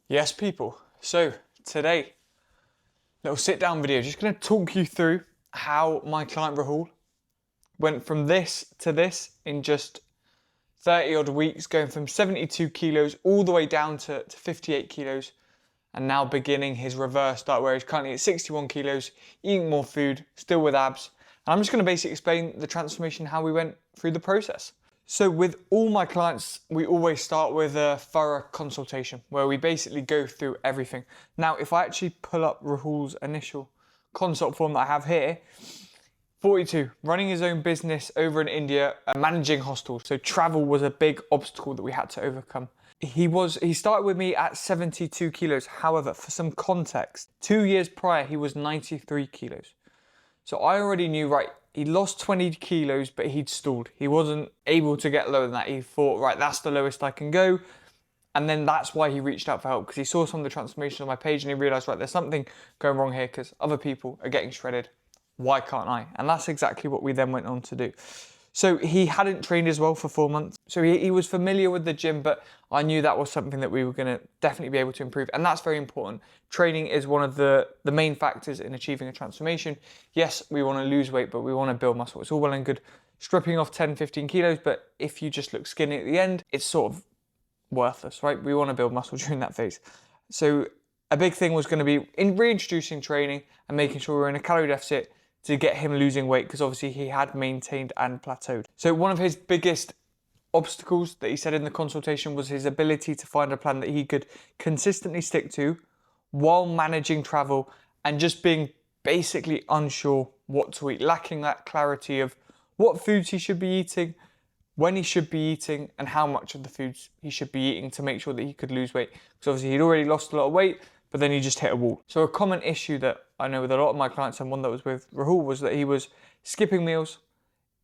Yes, people. So today, little sit down video, just going to talk you through how my client Rahul went from this to this in just 30 odd weeks, going from 72 kilos all the way down to 58 kilos, and now beginning his reverse diet where he's currently at 61 kilos, eating more food, still with abs. And I'm just going to basically explain the transformation, how we went through the process. So with all my clients, we always start with a thorough consultation where we basically go through everything. Now, if I actually pull up Rahul's initial consult form that I have here, 42, running his own business over in India, managing hostels. So travel was a big obstacle that we had to overcome. He started with me at 72 kilos. However, for some context, 2 years prior, he was 93 kilos. So I already knew, right, he lost 20 kilos, but he'd stalled. He wasn't able to get lower than that. He thought, right, that's the lowest I can go. And then that's why he reached out for help, because he saw some of the transformation on my page and he realized, right, there's something going wrong here because other people are getting shredded. Why can't I? And that's exactly what we then went on to do. So he hadn't trained as well for 4 months. So he was familiar with the gym, but I knew that was something that we were going to definitely be able to improve. And that's very important. Training is one of the main factors in achieving a transformation. Yes, we want to lose weight, but we want to build muscle. It's all well and good stripping off 10, 15 kilos, but if you just look skinny at the end, it's sort of worthless, right? We want to build muscle during that phase. So a big thing was going to be in reintroducing training and making sure we're in a calorie deficit to get him losing weight, because obviously he had maintained and plateaued. So one of his biggest obstacles that he said in the consultation was his ability to find a plan that he could consistently stick to while managing travel and just being basically unsure what to eat, lacking that clarity of what foods he should be eating, when he should be eating, and how much of the foods he should be eating to make sure that he could lose weight. Because obviously he'd already lost a lot of weight, but then he just hit a wall. So a common issue that I know with a lot of my clients, and one that was with Rahul, was that he was skipping meals,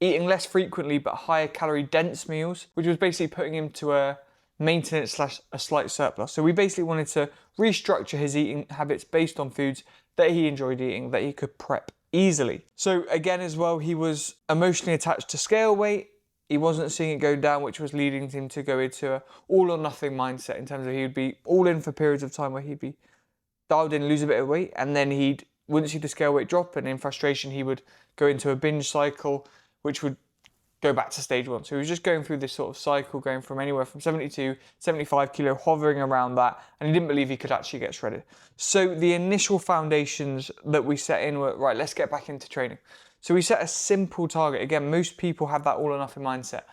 eating less frequently but higher calorie dense meals, which was basically putting him to a maintenance / a slight surplus. So we basically wanted to restructure his eating habits based on foods that he enjoyed eating, that he could prep easily. So again as well, he was emotionally attached to scale weight. He wasn't seeing it go down, which was leading him to go into an all or nothing mindset, in terms of he would be all in for periods of time where he'd be dialed in, lose a bit of weight, and then he wouldn't see the scale weight drop, and in frustration he would go into a binge cycle, which would go back to stage one. So he was just going through this sort of cycle, going from anywhere from 72, 75 kilo, hovering around that, and he didn't believe he could actually get shredded. So the initial foundations that we set in were, right, let's get back into training. So we set a simple target. Again, most people have that all or nothing mindset.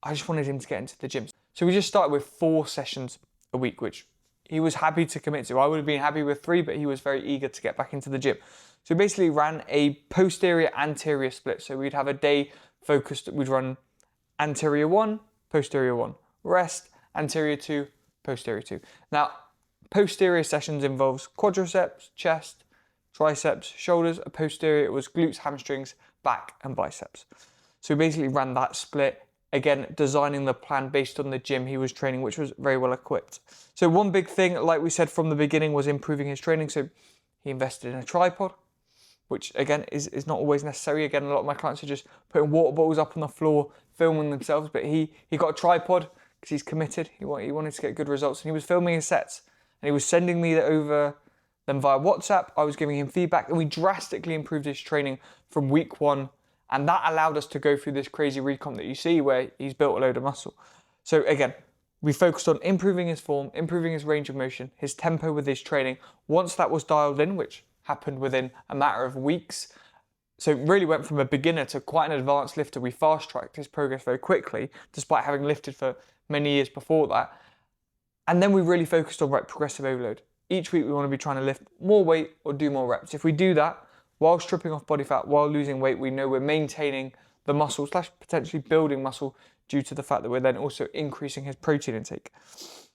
I just wanted him to get into the gym. So we just started with 4 sessions a week, which he was happy to commit to. I would have been happy with 3, but he was very eager to get back into the gym. So we basically ran a posterior anterior split. So we'd have a day focused, we'd run anterior 1, posterior 1, rest, anterior 2, posterior 2. Now, posterior sessions involves quadriceps, chest, triceps, shoulders. A posterior, it was glutes, hamstrings, back and biceps. So we basically ran that split. Again, designing the plan based on the gym he was training, which was very well equipped. So one big thing, like we said from the beginning, was improving his training. So he invested in a tripod, which again is not always necessary. Again, a lot of my clients are just putting water bottles up on the floor, filming themselves, but he got a tripod because he's committed. He wanted to get good results, and he was filming his sets, and he was sending me over them via WhatsApp. I was giving him feedback, and we drastically improved his training from week 1. And that allowed us to go through this crazy recomp that you see where he's built a load of muscle. So again, we focused on improving his form, improving his range of motion, his tempo with his training. Once that was dialed in, which happened within a matter of weeks, so it really went from a beginner to quite an advanced lifter. We fast-tracked his progress very quickly, despite having lifted for many years before that. And then we really focused on progressive overload. Each week we want to be trying to lift more weight or do more reps. If we do that, while stripping off body fat, while losing weight, we know we're maintaining the muscle / potentially building muscle, due to the fact that we're then also increasing his protein intake.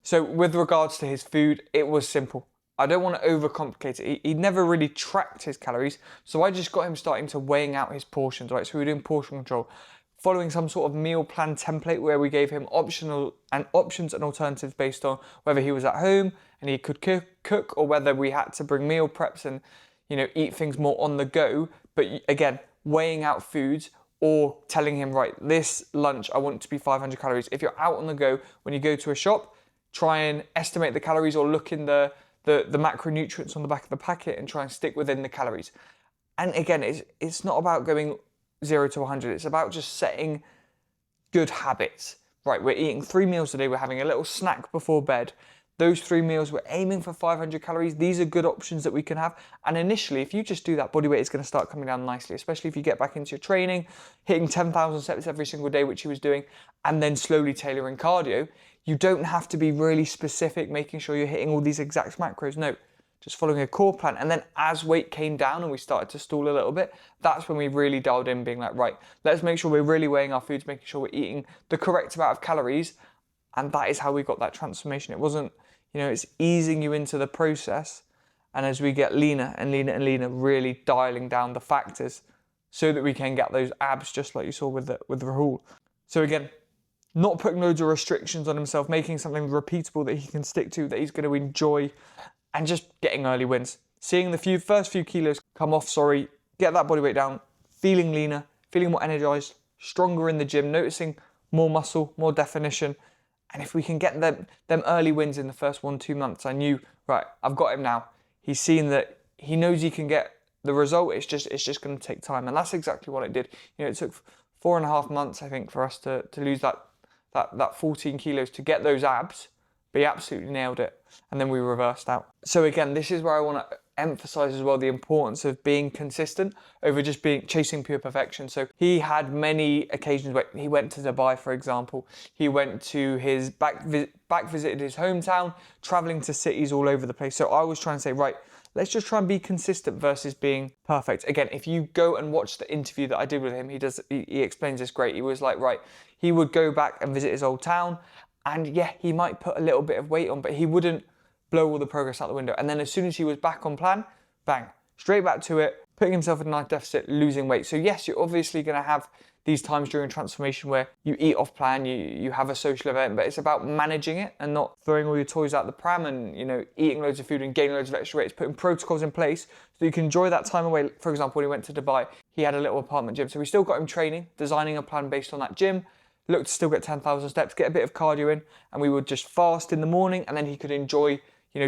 So with regards to his food, it was simple. I don't want to overcomplicate it. He never really tracked his calories, so I just got him starting to weighing out his portions, right? So we were doing portion control, following some sort of meal plan template where we gave him options and alternatives based on whether he was at home and he could cook, or whether we had to bring meal preps and eat things more on the go. But again, weighing out foods, or telling him, right, this lunch I want it to be 500 calories. If you're out on the go, when you go to a shop, try and estimate the calories or look in the macronutrients on the back of the packet and try and stick within the calories. And again, it's not about going 0 to 100. It's about just setting good habits. Right, we're eating 3 meals a day. We're having a little snack before bed. Those 3 meals, we're aiming for 500 calories. These are good options that we can have. And initially, if you just do that, body weight is going to start coming down nicely, especially if you get back into your training, hitting 10,000 steps every single day, which he was doing, and then slowly tailoring cardio. You don't have to be really specific, making sure you're hitting all these exact macros. No, just following a core plan. And then as weight came down and we started to stall a little bit, that's when we really dialed in, being like, right, let's make sure we're really weighing our foods, making sure we're eating the correct amount of calories. And that is how we got that transformation. It wasn't, it's easing you into the process. And as we get leaner and leaner and leaner, really dialing down the factors so that we can get those abs, just like you saw with Rahul. So again, not putting loads of restrictions on himself, making something repeatable that he can stick to, that he's going to enjoy, and just getting early wins. Seeing the first few kilos come off, get that body weight down, feeling leaner, feeling more energized, stronger in the gym, noticing more muscle, more definition. And if we can get them early wins in the first 1-2 months, I knew, right, I've got him now. He's seen that he knows he can get the result. It's just going to take time. And that's exactly what it did. It took 4.5 months, I think, for us to lose that 14 kilos to get those abs. But he absolutely nailed it. And then we reversed out. So again, this is where I want to emphasize as well the importance of being consistent over just chasing pure perfection. So he had many occasions where he went to Dubai, for example. He went to his visited his hometown, traveling to cities all over the place. So I was trying to say, right, let's just try and be consistent versus being perfect. Again, if you go and watch the interview that I did with him, he explains this great. He was like, right, he would go back and visit his old town, and yeah, he might put a little bit of weight on, but he wouldn't blow all the progress out the window. And then as soon as he was back on plan, bang, straight back to it, putting himself in a nice deficit, losing weight. So yes, you're obviously going to have these times during transformation where you eat off plan, you have a social event, but it's about managing it and not throwing all your toys out the pram and, eating loads of food and gaining loads of extra weight. It's putting protocols in place so you can enjoy that time away. For example, when he went to Dubai, he had a little apartment gym. So we still got him training, designing a plan based on that gym, looked to still get 10,000 steps, get a bit of cardio in, and we would just fast in the morning, and then he could enjoy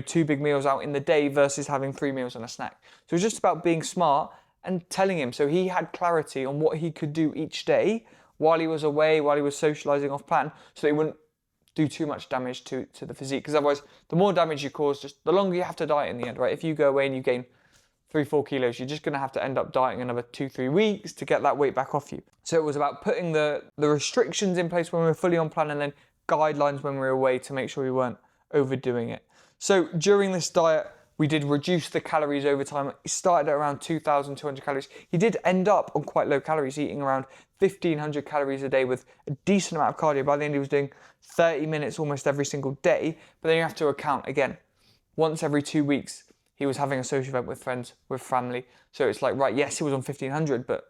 2 big meals out in the day versus having 3 meals and a snack. So it's just about being smart and telling him, so he had clarity on what he could do each day while he was away, while he was socializing off plan, so he wouldn't do too much damage to the physique. Because otherwise, the more damage you cause, just the longer you have to diet in the end, right? If you go away and you gain 3-4 kilos, you're just going to have to end up dieting another 2-3 weeks to get that weight back off you. So it was about putting the restrictions in place when we were fully on plan, and then guidelines when we were away to make sure we weren't overdoing it. So during this diet, we did reduce the calories over time. He started at around 2,200 calories. He did end up on quite low calories, eating around 1,500 calories a day with a decent amount of cardio. By the end, he was doing 30 minutes almost every single day. But then you have to account, again, once every 2 weeks, he was having a social event with friends, with family. So it's like, right, yes, he was on 1,500, but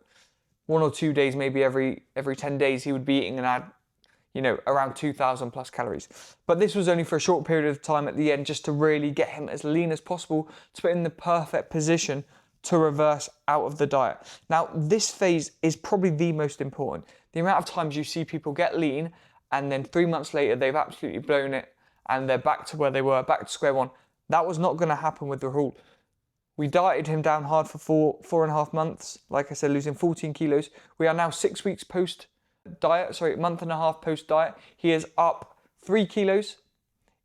1 or 2 days, maybe every 10 days, he would be eating around 2,000 plus calories. But this was only for a short period of time at the end, just to really get him as lean as possible, to put in the perfect position to reverse out of the diet. Now, this phase is probably the most important. The amount of times you see people get lean and then 3 months later, they've absolutely blown it and they're back to where they were, back to square one. That was not going to happen with Rahul. We dieted him down hard for 4.5 months. Like I said, losing 14 kilos. We are now 6 weeks month and a half post diet. He is up 3 kilos,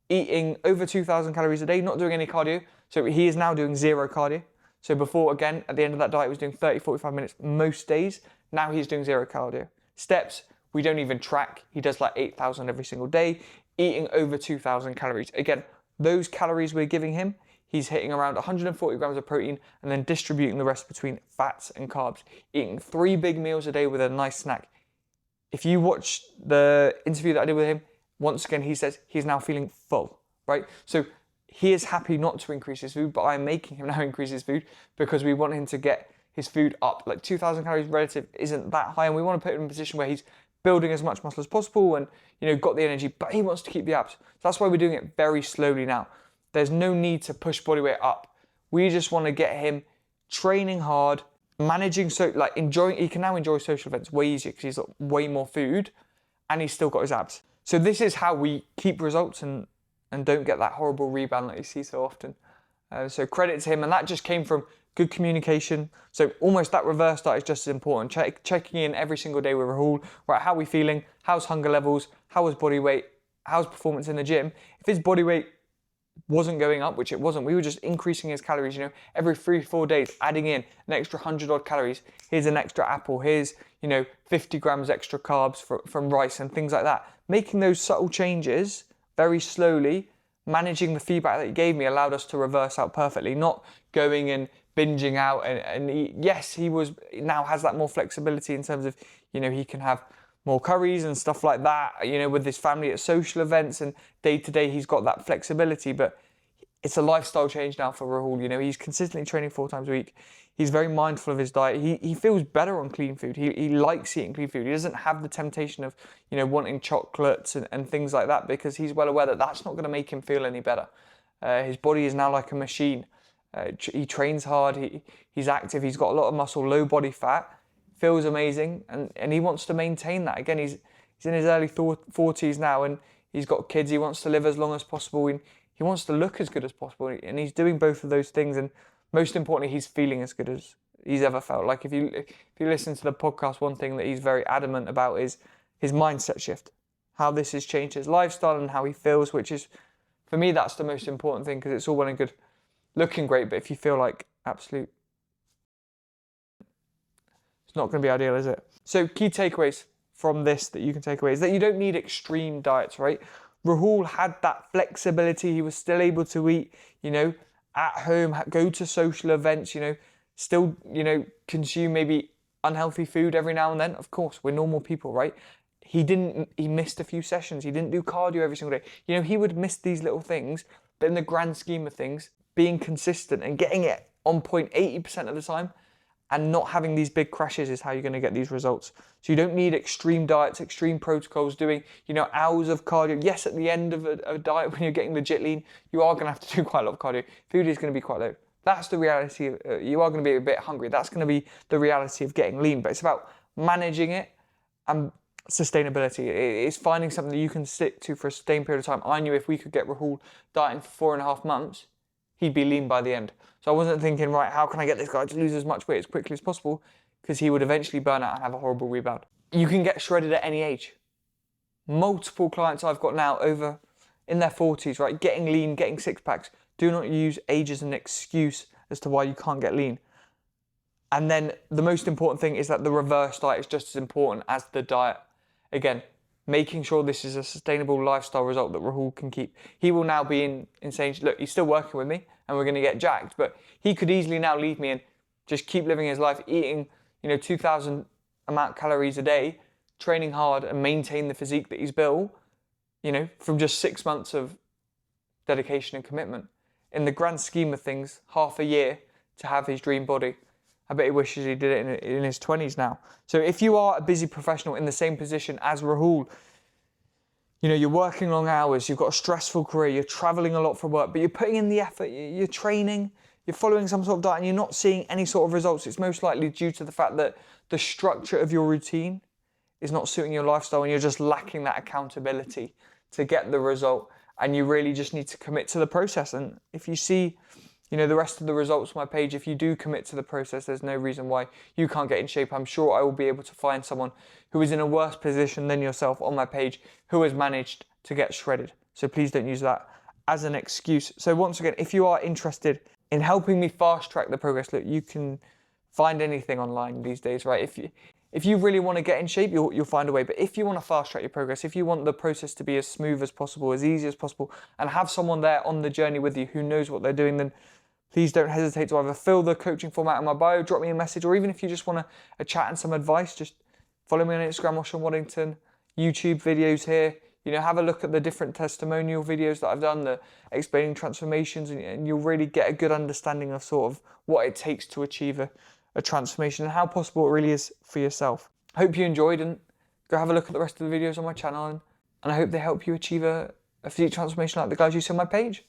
eating over 2,000 calories a day, not doing any cardio. So he is now doing 0 cardio. So before, again, at the end of that diet, he was doing 30-45 minutes most days. Now he's doing 0 cardio. Steps, we don't even track. He does like 8,000 every single day, eating over 2,000 calories. Again, those calories we're giving him, he's hitting around 140 grams of protein and then distributing the rest between fats and carbs, eating 3 big meals a day with a nice snack. If you watch the interview that I did with him, once again, he says he's now feeling full, right? So he is happy not to increase his food, but I'm making him now increase his food because we want him to get his food up. Like 2,000 calories relative isn't that high, and we want to put him in a position where he's building as much muscle as possible and got the energy, but he wants to keep the abs. So that's why we're doing it very slowly now. There's no need to push body weight up. We just want to get him training hard, managing, enjoying. He can now enjoy social events way easier because he's got way more food and he's still got his abs. So this is how we keep results and and don't get that horrible rebound that you see so often. So credit to him, and that just came from good communication. So almost that reverse diet is just as important. Checking in every single day with Rahul, right? How are we feeling? How's hunger levels? How was body weight? How's performance in the gym? If his body weight wasn't going up, which it wasn't, we were just increasing his calories, every 3-4 days, adding in an extra 100 odd calories. Here's an extra apple. Here's, 50 grams extra carbs from rice and things like that. Making those subtle changes very slowly, managing the feedback that he gave me allowed us to reverse out perfectly, not going and binging out. Yes, he now has that more flexibility in terms of, he can have more curries and stuff like that, with his family at social events, and day to day he's got that flexibility, but it's a lifestyle change now for Rahul. He's consistently training 4 times a week. He's very mindful of his diet. He feels better on clean food. He likes eating clean food. He doesn't have the temptation of, wanting chocolates and things like that, because he's well aware that that's not going to make him feel any better. His body is now like a machine. He trains hard. He's active. He's got a lot of muscle, low body fat. Feels amazing, and he wants to maintain that. Again, he's in his early 40s now, and he's got kids. He wants to live as long as possible, and he wants to look as good as possible, and he's doing both of those things. And most importantly, he's feeling as good as he's ever felt. Like if you listen to the podcast, one thing that he's very adamant about is his mindset shift, how this has changed his lifestyle and how he feels, which is, for me, that's the most important thing, because it's all well and good looking great, but if you feel like absolute, not going to be ideal, is it? So key takeaways from this that you can take away is that you don't need extreme diets, right? Rahul had that flexibility. He was still able to eat, at home, go to social events, still, consume maybe unhealthy food every now and then. Of course, we're normal people, right? He missed a few sessions. He didn't do cardio every single day. He would miss these little things, but in the grand scheme of things, being consistent and getting it on point 80% of the time, and not having these big crashes is how you're going to get these results. So you don't need extreme diets, extreme protocols, doing, hours of cardio. Yes, at the end of a diet, when you're getting legit lean, you are going to have to do quite a lot of cardio. Food is going to be quite low. That's the reality. You are going to be a bit hungry. That's going to be the reality of getting lean. But it's about managing it and sustainability. It's finding something that you can stick to for a sustained period of time. I knew if we could get Rahul dieting for 4.5 months, he'd be lean by the end. So I wasn't thinking, right, how can I get this guy to lose as much weight as quickly as possible? Because he would eventually burn out and have a horrible rebound. You can get shredded at any age. Multiple clients I've got now over in their 40s, right, getting lean, getting 6-packs. Do not use age as an excuse as to why you can't get lean. And then the most important thing is that the reverse diet is just as important as the diet. Again, making sure this is a sustainable lifestyle result that Rahul can keep. He will now be insane. Look, he's still working with me and we're going to get jacked, but he could easily now leave me and just keep living his life, eating, 2,000 amount calories a day, training hard and maintain the physique that he's built, from just 6 months of dedication and commitment. In the grand scheme of things, half a year to have his dream body. I bet he wishes he did it in his 20s now. So if you are a busy professional in the same position as Rahul, you're working long hours, you've got a stressful career, you're traveling a lot for work, but you're putting in the effort, you're training, you're following some sort of diet, and you're not seeing any sort of results, it's most likely due to the fact that the structure of your routine is not suiting your lifestyle, and you're just lacking that accountability to get the result, and you really just need to commit to the process. And if you see the rest of the results on my page, if you do commit to the process, there's no reason why you can't get in shape. I'm sure I will be able to find someone who is in a worse position than yourself on my page who has managed to get shredded. So please don't use that as an excuse. So once again, if you are interested in helping me fast track the progress, look, you can find anything online these days, right? If you really want to get in shape, you'll find a way. But if you want to fast track your progress, if you want the process to be as smooth as possible, as easy as possible, and have someone there on the journey with you who knows what they're doing, then please don't hesitate to either fill the coaching format in my bio, drop me a message, or even if you just want a chat and some advice, just follow me on Instagram, Sean Waddington, YouTube videos here. Have a look at the different testimonial videos that I've done, the explaining transformations, and you'll really get a good understanding of sort of what it takes to achieve a transformation and how possible it really is for yourself. I hope you enjoyed, and go have a look at the rest of the videos on my channel, and I hope they help you achieve a physique transformation like the guys you see on my page.